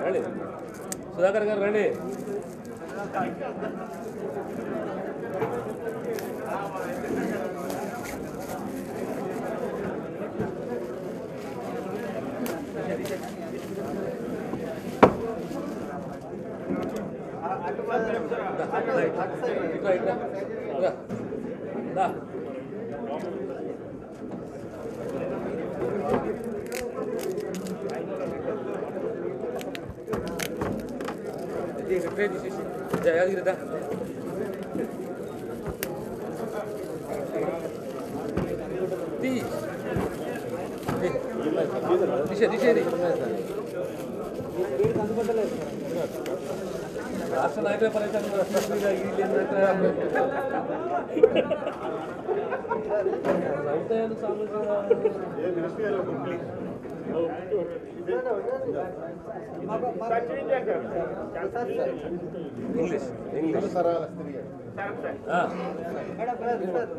రండి సుధాకర్ గారు రండి. జయాగిరిదా తీసేది రాష్ట్ర నాయకుల పర్యటన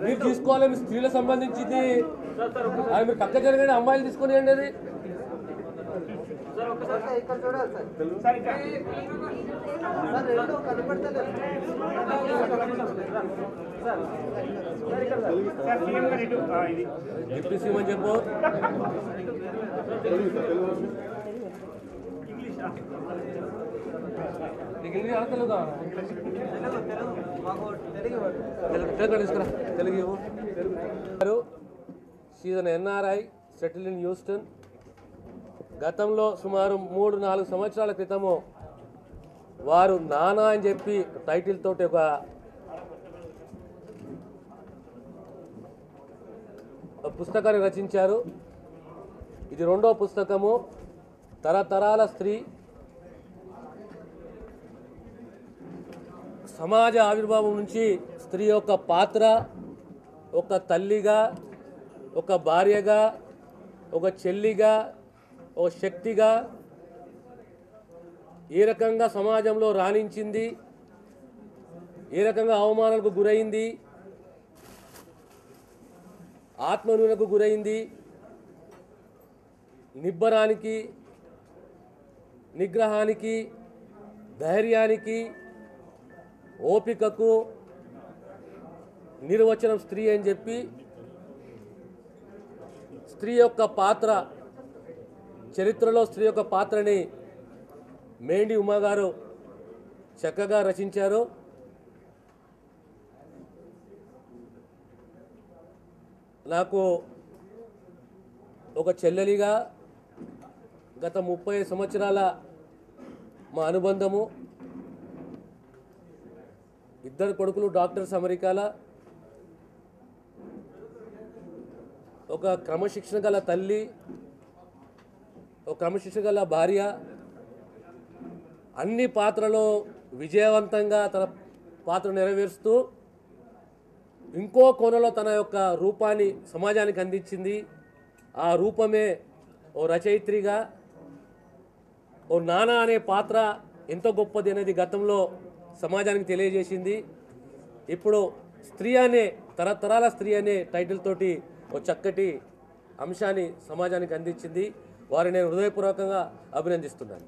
మీరు తీసుకోవాలి. మీ స్త్రీలకు సంబంధించింది అది మీరు పక్క జరగండి. అమ్మాయిలు తీసుకొని అండి అది డిప్యూటీ సీఎం అని చెప్పు. Telugu she NRI settle in Houston. గతంలో సుమారు 3-4 సంవత్సరాల క్రితము వారు నానా అని చెప్పి టైటిల్ తోటి ఒక పుస్తకాన్ని రచించారు. ఇది 2వ పుస్తకము. తరతరాల స్త్రీ, సమాజ ఆవిర్భావం నుంచి స్త్రీ యొక్క పాత్ర, ఒక తల్లిగా, ఒక భార్యగా, ఒక చెల్లిగా, ఒక శక్తిగా ఏ రకంగా సమాజంలో రాణించింది, ఏ రకంగా అవమానాలకు గురైంది, ఆత్మహత్యలకు గురైంది, నిబ్బరానికి, నిగ్రహానికి, ధైర్యానికి, ఓపికకు నిర్వచనం స్త్రీ అని చెప్పి స్త్రీ యొక్క పాత్ర, చరిత్రలో స్త్రీ యొక్క పాత్రని మేండి ఉమా గారు చక్కగా రచించారు. నాకు ఒక చెల్లెలిగా గత 30 సంవత్సరాల మా అనుబంధము. 2 కొడుకులు డాక్టర్స్ అమెరికాలో. ఒక క్రమశిక్షణ గల తల్లి, ఒక క్రమశిక్షణ గల భార్య, అన్ని పాత్రలో విజయవంతంగా తన పాత్ర నెరవేరుస్తూ ఇంకో కోణంలో తన యొక్క రూపాన్ని సమాజానికి అందించింది. ఆ రూపమే ఓ రచయిత్రిగా, ఓ నానా అనే పాత్ర ఎంత గొప్పది అనేది గతంలో సమాజానికి తెలియజేసింది. ఇప్పుడు స్త్రీ అనే, తరతరాల స్త్రీ అనే టైటిల్ తోటి ఒక చక్కటి అంశాన్ని సమాజానికి అందించింది. వారిని నేను హృదయపూర్వకంగా అభినందిస్తున్నాను.